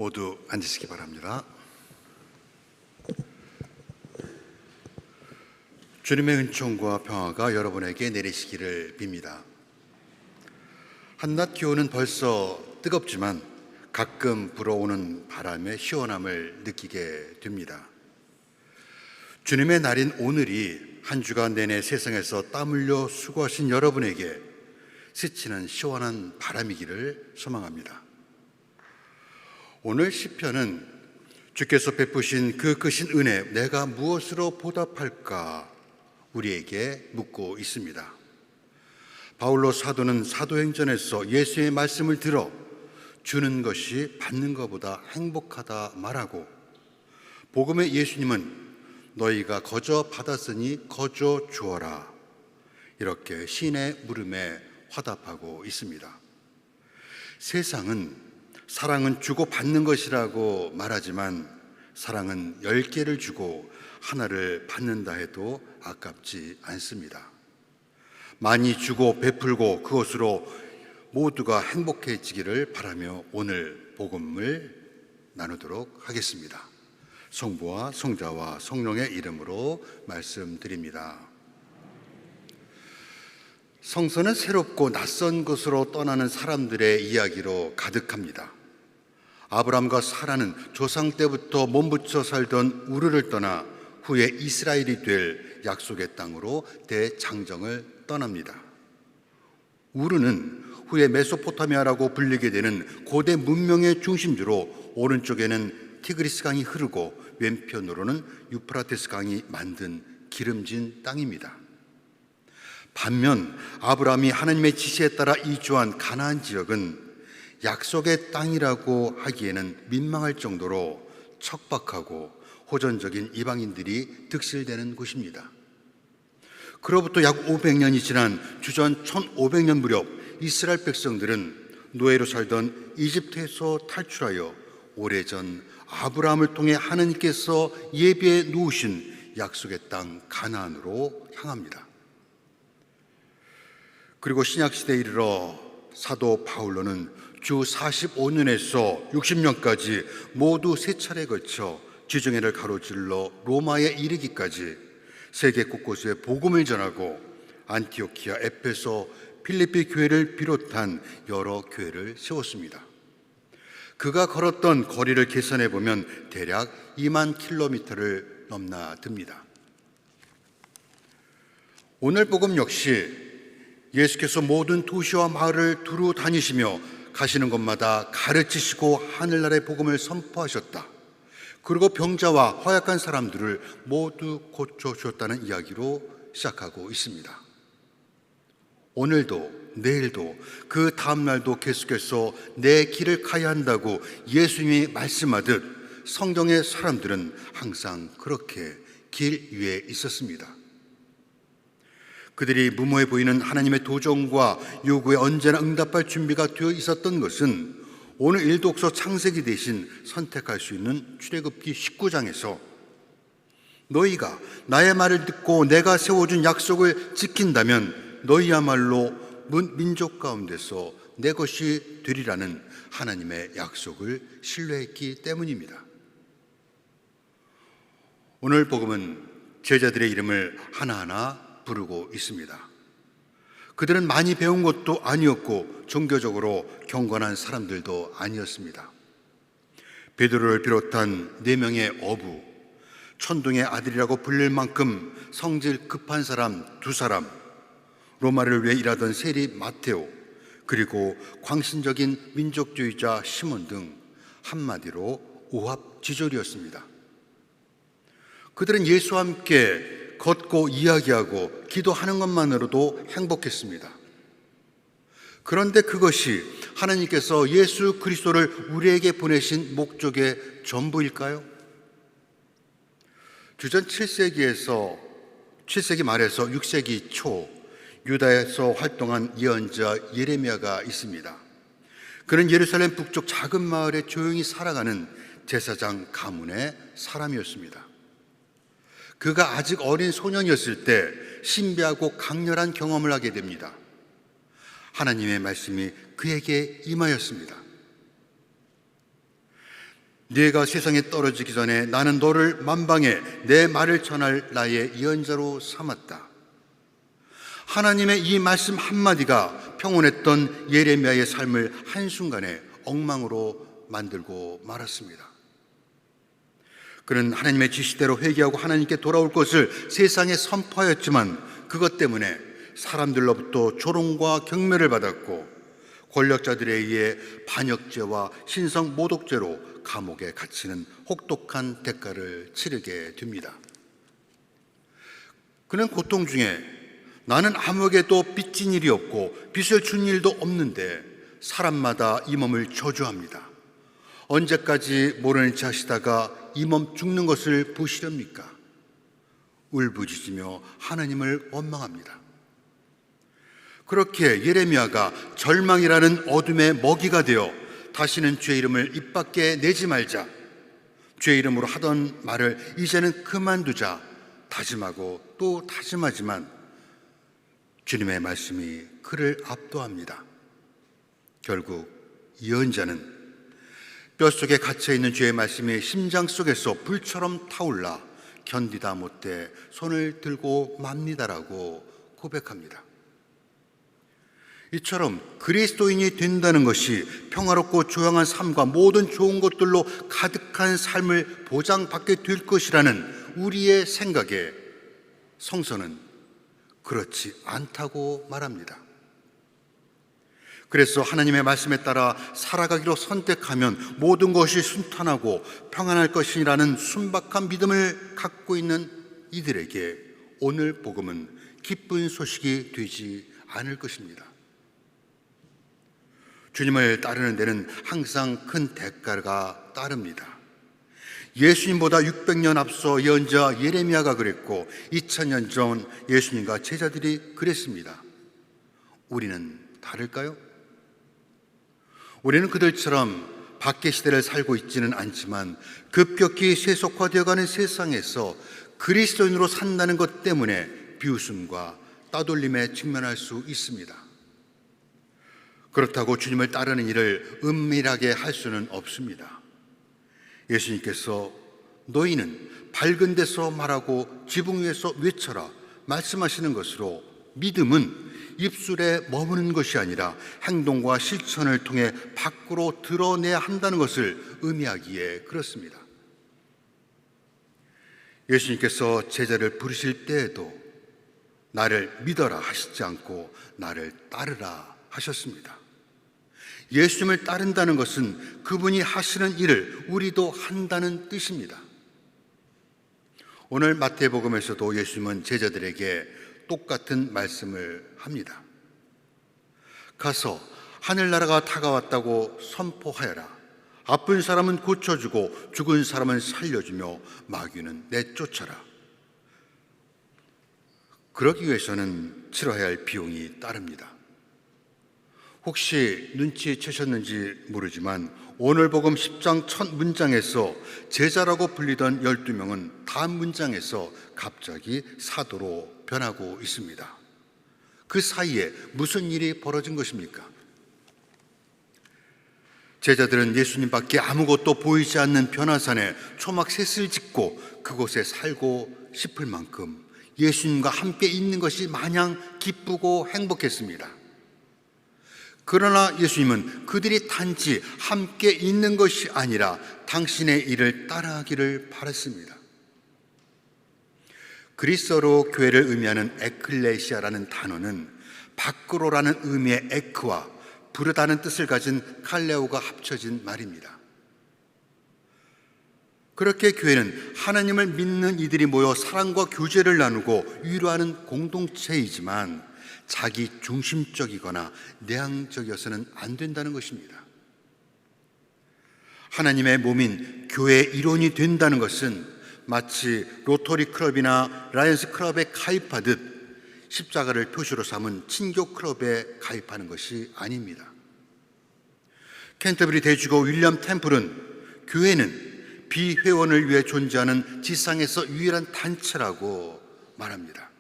모두 앉으시기 바랍니다. 주님의 은총과 평화가 여러분에게 내리시기를 빕니다. 한낮 기온은 벌써 뜨겁지만 가끔 불어오는 바람의 시원함을 느끼게 됩니다. 주님의 날인 오늘이 한 주간 내내 세상에서 땀 흘려 수고하신 여러분에게 스치는 시원한 바람이기를 소망합니다. 오늘 시편은 주께서 베푸신 그 크신 은혜, 내가 무엇으로 보답할까 우리에게 묻고 있습니다. 바울로 사도는 사도행전에서 예수의 말씀을 들어 주는 것이 받는 것보다 행복하다 말하고, 복음의 예수님은 너희가 거저 받았으니 거저 주어라, 이렇게 시인의 물음에 화답하고 있습니다. 세상은 사랑은 주고 받는 것이라고 말하지만 사랑은 10개를 주고 하나를 받는다 해도 아깝지 않습니다. 많이 주고 베풀고 그것으로 모두가 행복해지기를 바라며 오늘 복음을 나누도록 하겠습니다. 성부와 성자와 성령의 이름으로 말씀드립니다. 성서는 새롭고 낯선 곳으로 떠나는 사람들의 이야기로 가득합니다. 아브람과 사라는 조상 때부터 몸붙여 살던 우르를 떠나 후에 이스라엘이 될 약속의 땅으로 대장정을 떠납니다. 우르는 후에 메소포타미아라고 불리게 되는 고대 문명의 중심지로 오른쪽에는 티그리스 강이 흐르고 왼편으로는 유프라테스 강이 만든 기름진 땅입니다. 반면 아브라함이 하나님의 지시에 따라 이주한 가나안 지역은 약속의 땅이라고 하기에는 민망할 정도로 척박하고 호전적인 이방인들이 득실되는 곳입니다. 그로부터 약 500년이 지난 주전 1500년 무렵 이스라엘 백성들은 노예로 살던 이집트에서 탈출하여 오래전 아브라함을 통해 하나님께서 예비해 놓으신 약속의 땅 가나안으로 향합니다. 그리고 신약시대에 이르러 사도 바울로는 주 45년에서 60년까지 모두 3차례 거쳐 지중해를 가로질러 로마에 이르기까지 세계 곳곳에 복음을 전하고 안티오키아, 에페소, 필리피 교회를 비롯한 여러 교회를 세웠습니다. 그가 걸었던 거리를 계산해 보면 대략 2만 킬로미터를 넘나 듭니다. 오늘 복음 역시 예수께서 모든 도시와 마을을 두루 다니시며 가시는 곳마다 가르치시고 하늘나라의 복음을 선포하셨다. 그리고 병자와 허약한 사람들을 모두 고쳐주셨다는 이야기로 시작하고 있습니다. 오늘도 내일도 그 다음날도 계속해서 내 길을 가야 한다고 예수님이 말씀하듯 성경의 사람들은 항상 그렇게 길 위에 있었습니다. 그들이 무모해 보이는 하나님의 도전과 요구에 언제나 응답할 준비가 되어 있었던 것은 오늘 일독서 창세기 대신 선택할 수 있는 출애굽기 19장에서 너희가 나의 말을 듣고 내가 세워준 약속을 지킨다면 너희야말로 민족 가운데서 내 것이 되리라는 하나님의 약속을 신뢰했기 때문입니다. 오늘 복음은 제자들의 이름을 하나하나 부르고 있습니다. 그들은 많이 배운 것도 아니었고 종교적으로 경건한 사람들도 아니었습니다. 베드로를 비롯한 4명의 어부, 천둥의 아들이라고 불릴 만큼 성질 급한 사람 2사람, 로마를 위해 일하던 세리 마테오, 그리고 광신적인 민족주의자 시몬 등 한마디로 오합지졸이었습니다. 그들은 예수와 함께 걷고 이야기하고 기도하는 것만으로도 행복했습니다. 그런데 그것이 하나님께서 예수 그리스도를 우리에게 보내신 목적의 전부일까요? 주전 7세기 말에서 6세기 초 유다에서 활동한 예언자 예레미야가 있습니다. 그는 예루살렘 북쪽 작은 마을에 조용히 살아가는 제사장 가문의 사람이었습니다. 그가 아직 어린 소년이었을 때 신비하고 강렬한 경험을 하게 됩니다. 하나님의 말씀이 그에게 임하였습니다. 네가 세상에 떨어지기 전에 나는 너를 만방에 내 말을 전할 나의 예언자로 삼았다. 하나님의 이 말씀 한마디가 평온했던 예레미야의 삶을 한순간에 엉망으로 만들고 말았습니다. 그는 하나님의 지시대로 회개하고 하나님께 돌아올 것을 세상에 선포하였지만 그것 때문에 사람들로부터 조롱과 경멸을 받았고 권력자들에 의해 반역죄와 신성 모독죄로 감옥에 갇히는 혹독한 대가를 치르게 됩니다. 그는 고통 중에 나는 아무에게도 빚진 일이 없고 빚을 준 일도 없는데 사람마다 이 몸을 저주합니다. 언제까지 모르는 체 하시다가 이 몸 죽는 것을 보시렵니까? 울부짖으며 하나님을 원망합니다. 그렇게 예레미야가 절망이라는 어둠의 먹이가 되어 다시는 주의 이름을 입 밖에 내지 말자, 주의 이름으로 하던 말을 이제는 그만두자 다짐하고 또 다짐하지만 주님의 말씀이 그를 압도합니다. 결국 예언자는 뼛속에 갇혀있는 주의 말씀이 심장 속에서 불처럼 타올라 견디다 못해 손을 들고 맙니다라고 고백합니다. 이처럼 그리스도인이 된다는 것이 평화롭고 조용한 삶과 모든 좋은 것들로 가득한 삶을 보장받게 될 것이라는 우리의 생각에 성서는 그렇지 않다고 말합니다. 그래서 하나님의 말씀에 따라 살아가기로 선택하면 모든 것이 순탄하고 평안할 것이라는 순박한 믿음을 갖고 있는 이들에게 오늘 복음은 기쁜 소식이 되지 않을 것입니다. 주님을 따르는 데는 항상 큰 대가가 따릅니다. 예수님보다 600년 앞서 예언자 예레미야가 그랬고 2000년 전 예수님과 제자들이 그랬습니다. 우리는 다를까요? 우리는 그들처럼 밖의 시대를 살고 있지는 않지만 급격히 세속화되어가는 세상에서 그리스도인으로 산다는 것 때문에 비웃음과 따돌림에 직면할 수 있습니다. 그렇다고 주님을 따르는 일을 은밀하게 할 수는 없습니다. 예수님께서 너희는 밝은 데서 말하고 지붕 위에서 외쳐라 말씀하시는 것으로 믿음은 입술에 머무는 것이 아니라 행동과 실천을 통해 밖으로 드러내야 한다는 것을 의미하기에 그렇습니다. 예수님께서 제자를 부르실 때에도 나를 믿어라 하시지 않고 나를 따르라 하셨습니다. 예수님을 따른다는 것은 그분이 하시는 일을 우리도 한다는 뜻입니다. 오늘 마태복음에서도 예수님은 제자들에게 똑같은 말씀을 합니다. 가서 하늘나라가 다가왔다고 선포하여라. 아픈 사람은 고쳐주고 죽은 사람은 살려주며 마귀는 내쫓아라. 그러기 위해서는 치러야 할 비용이 따릅니다. 혹시 눈치채셨는지 모르지만 오늘 복음 10장 첫 문장에서 제자라고 불리던 12명은 다음 문장에서 갑자기 사도로 변하고 있습니다. 그 사이에 무슨 일이 벌어진 것입니까? 제자들은 예수님밖에 아무것도 보이지 않는 변화산에 초막셋을 짓고 그곳에 살고 싶을 만큼 예수님과 함께 있는 것이 마냥 기쁘고 행복했습니다. 그러나 예수님은 그들이 단지 함께 있는 것이 아니라 당신의 일을 따라하기를 바랐습니다. 그리스어로 교회를 의미하는 에클레시아라는 단어는 밖으로라는 의미의 에크와 부르다는 뜻을 가진 칼레오가 합쳐진 말입니다. 그렇게 교회는 하나님을 믿는 이들이 모여 사랑과 교제를 나누고 위로하는 공동체이지만 자기 중심적이거나 내향적이어서는 안 된다는 것입니다. 하나님의 몸인 교회의 일원이 된다는 것은 마치 로터리 클럽이나 라이언스 클럽에 가입하듯 십자가를 표시로 삼은 친교 클럽에 가입하는 것이 아닙니다. 캔터버리 대주교 윌리엄 템플은 교회는 비회원을 위해 존재하는 지상에서 유일한 단체라고 말합니다.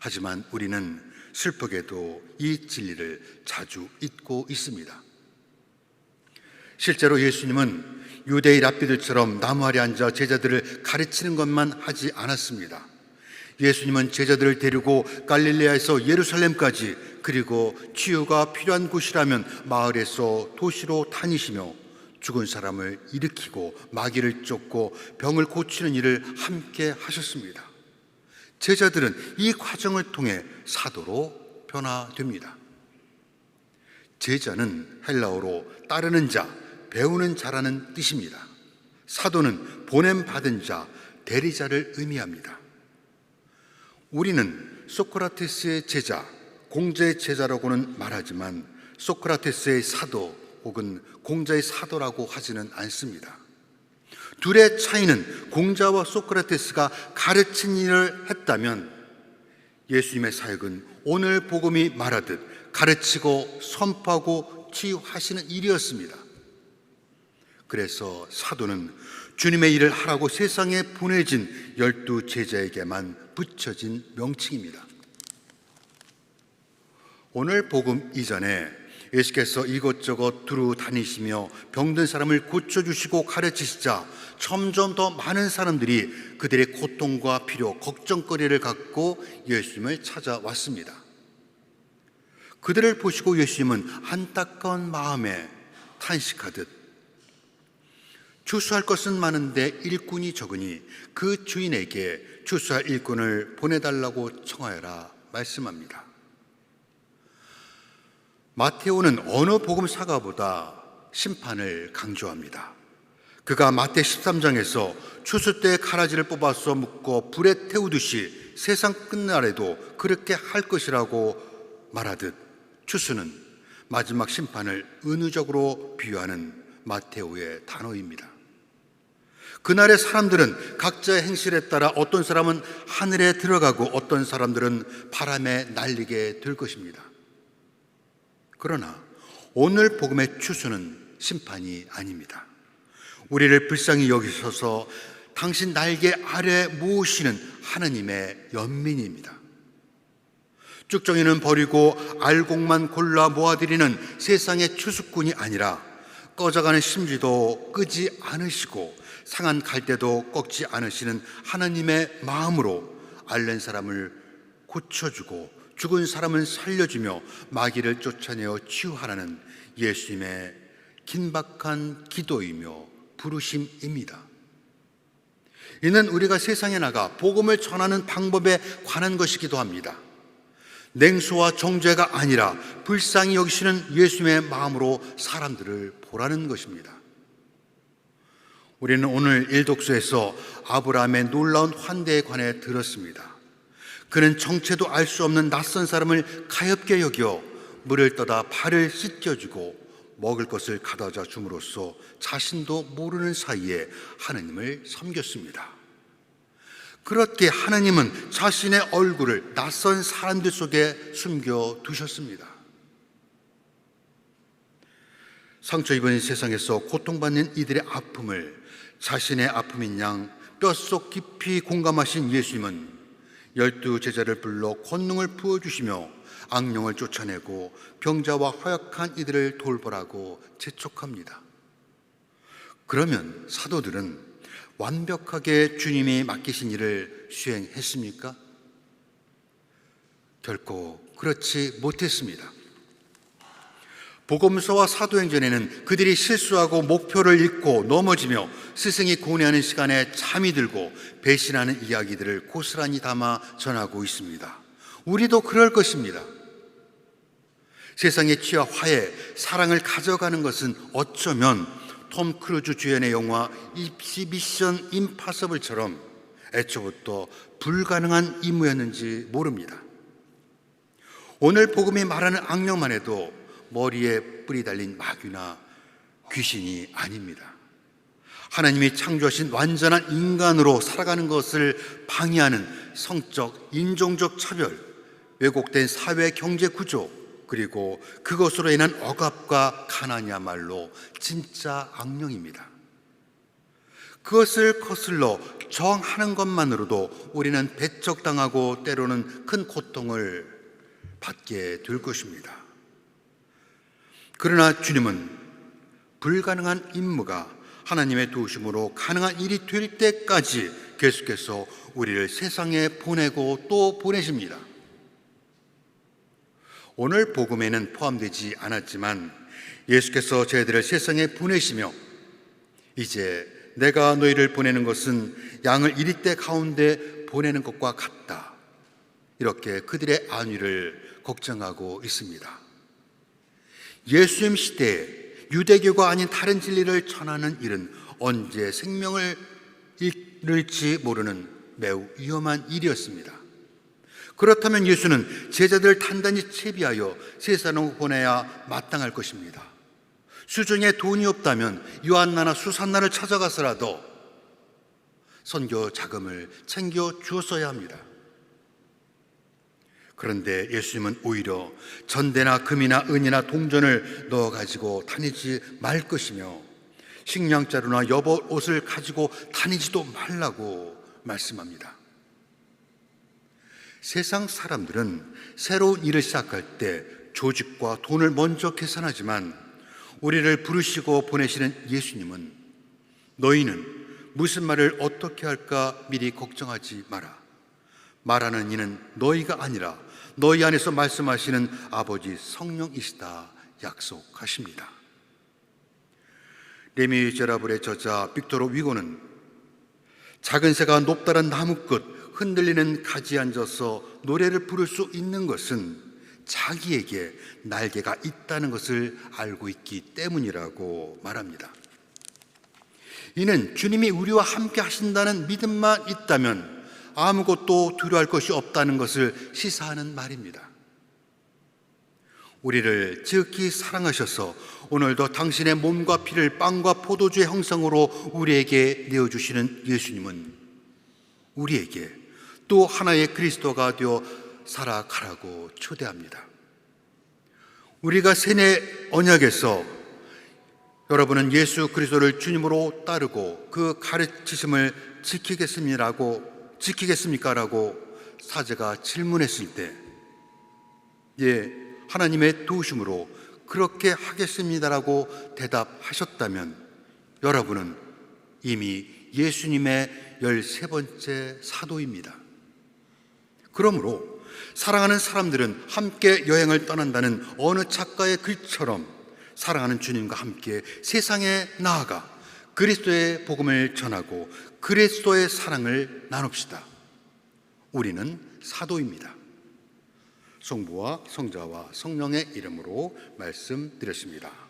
하지만 우리는 슬프게도 이 진리를 자주 잊고 있습니다. 실제로 예수님은 유대의 랍비들처럼 나무 아래 앉아 제자들을 가르치는 것만 하지 않았습니다. 예수님은 제자들을 데리고 갈릴레아에서 예루살렘까지, 그리고 치유가 필요한 곳이라면 마을에서 도시로 다니시며 죽은 사람을 일으키고 마귀를 쫓고 병을 고치는 일을 함께 하셨습니다. 제자들은 이 과정을 통해 사도로 변화됩니다. 제자는 헬라어로 따르는 자, 배우는 자라는 뜻입니다. 사도는 보냄받은 자, 대리자를 의미합니다. 우리는 소크라테스의 제자, 공자의 제자라고는 말하지만 소크라테스의 사도 혹은 공자의 사도라고 하지는 않습니다. 둘의 차이는 공자와 소크라테스가 가르친 일을 했다면 예수님의 사역은 오늘 복음이 말하듯 가르치고 선포하고 치유하시는 일이었습니다. 그래서 사도는 주님의 일을 하라고 세상에 보내진 12제자에게만 붙여진 명칭입니다. 오늘 복음 이전에 예수께서 이것저것 두루 다니시며 병든 사람을 고쳐주시고 가르치시자 점점 더 많은 사람들이 그들의 고통과 필요, 걱정거리를 갖고 예수님을 찾아왔습니다. 그들을 보시고 예수님은 안타까운 마음에 탄식하듯 추수할 것은 많은데 일꾼이 적으니 그 주인에게 추수할 일꾼을 보내달라고 청하여라 말씀합니다. 마테오는 어느 복음사가보다 심판을 강조합니다. 그가 마태 13장에서 추수 때 가라지를 뽑아서 묶어 불에 태우듯이 세상 끝날에도 그렇게 할 것이라고 말하듯 추수는 마지막 심판을 은유적으로 비유하는 마테오의 단어입니다. 그날의 사람들은 각자의 행실에 따라 어떤 사람은 하늘에 들어가고 어떤 사람들은 바람에 날리게 될 것입니다. 그러나 오늘 복음의 추수는 심판이 아닙니다. 우리를 불쌍히 여기셔서 당신 날개 아래 모으시는 하나님의 연민입니다. 쭉정이는 버리고 알곡만 골라 모아드리는 세상의 추수꾼이 아니라 꺼져가는 심지도 끄지 않으시고 상한 갈대도 꺾지 않으시는 하나님의 마음으로 앓는 사람을 고쳐주고 죽은 사람을 살려주며 마귀를 쫓아내어 치유하라는 예수님의 긴박한 기도이며 부르심입니다. 이는 우리가 세상에 나가 복음을 전하는 방법에 관한 것이기도 합니다. 냉소와 정죄가 아니라 불쌍히 여기시는 예수님의 마음으로 사람들을 보라는 것입니다. 우리는 오늘 일독서에서 아브라함의 놀라운 환대에 관해 들었습니다. 그는 정체도 알 수 없는 낯선 사람을 가엾게 여겨 물을 떠다 발을 씻겨주고 먹을 것을 가져다 줌으로써 자신도 모르는 사이에 하나님을 섬겼습니다. 그렇게 하나님은 자신의 얼굴을 낯선 사람들 속에 숨겨두셨습니다. 상처 입은 세상에서 고통받는 이들의 아픔을 자신의 아픔인 양 뼛속 깊이 공감하신 예수님은 12제자를 불러 권능을 부어주시며 악령을 쫓아내고 병자와 허약한 이들을 돌보라고 재촉합니다. 그러면 사도들은 완벽하게 주님이 맡기신 일을 수행했습니까? 결코 그렇지 못했습니다. 복음서와 사도행전에는 그들이 실수하고 목표를 잃고 넘어지며 스승이 고뇌하는 시간에 잠이 들고 배신하는 이야기들을 고스란히 담아 전하고 있습니다. 우리도 그럴 것입니다. 세상의 취와 화해, 사랑을 가져가는 것은 어쩌면 톰 크루즈 주연의 영화 미션 임파서블처럼 애초부터 불가능한 임무였는지 모릅니다. 오늘 복음이 말하는 악령만 해도 머리에 뿔이 달린 마귀나 귀신이 아닙니다. 하나님이 창조하신 완전한 인간으로 살아가는 것을 방해하는 성적, 인종적 차별, 왜곡된 사회 경제 구조, 그리고 그것으로 인한 억압과 가난이야말로 진짜 악령입니다. 그것을 거슬러 저항하는 것만으로도 우리는 배척당하고 때로는 큰 고통을 받게 될 것입니다. 그러나 주님은 불가능한 임무가 하나님의 도우심으로 가능한 일이 될 때까지 계속해서 우리를 세상에 보내고 또 보내십니다. 오늘 복음에는 포함되지 않았지만 예수께서 저희들을 세상에 보내시며 이제 내가 너희를 보내는 것은 양을 이리떼 가운데 보내는 것과 같다, 이렇게 그들의 안위를 걱정하고 있습니다. 예수님 시대에 유대교가 아닌 다른 진리를 전하는 일은 언제 생명을 잃을지 모르는 매우 위험한 일이었습니다. 그렇다면 예수는 제자들을 단단히 채비하여 세상으로 보내야 마땅할 것입니다. 수중에 돈이 없다면 요한나나 수산나를 찾아가서라도 선교 자금을 챙겨 주었어야 합니다. 그런데 예수님은 오히려 전대나 금이나 은이나 동전을 넣어가지고 다니지 말 것이며 식량자루나 여벌 옷을 가지고 다니지도 말라고 말씀합니다. 세상 사람들은 새로운 일을 시작할 때 조직과 돈을 먼저 계산하지만 우리를 부르시고 보내시는 예수님은 너희는 무슨 말을 어떻게 할까 미리 걱정하지 마라. 말하는 이는 너희가 아니라 너희 안에서 말씀하시는 아버지 성령이시다 약속하십니다. 레미제라블의 저자 빅토르 위고는 작은 새가 높다란 나무끝 흔들리는 가지에 앉아서 노래를 부를 수 있는 것은 자기에게 날개가 있다는 것을 알고 있기 때문이라고 말합니다. 이는 주님이 우리와 함께 하신다는 믿음만 있다면 아무것도 두려워할 것이 없다는 것을 시사하는 말입니다. 우리를 지극히 사랑하셔서 오늘도 당신의 몸과 피를 빵과 포도주의 형상으로 우리에게 내어주시는 예수님은 우리에게 또 하나의 그리스도가 되어 살아가라고 초대합니다. 우리가 세뇌 언약에서 여러분은 예수 그리스도를 주님으로 따르고 그 가르치심을 지키겠습니까? 라고 사제가 질문했을 때 예, 하나님의 도우심으로 그렇게 하겠습니다라고 대답하셨다면 여러분은 이미 예수님의 13번째 사도입니다. 그러므로 사랑하는 사람들은 함께 여행을 떠난다는 어느 작가의 글처럼 사랑하는 주님과 함께 세상에 나아가 그리스도의 복음을 전하고 그리스도의 사랑을 나눕시다. 우리는 사도입니다. 성부와 성자와 성령의 이름으로 말씀드렸습니다.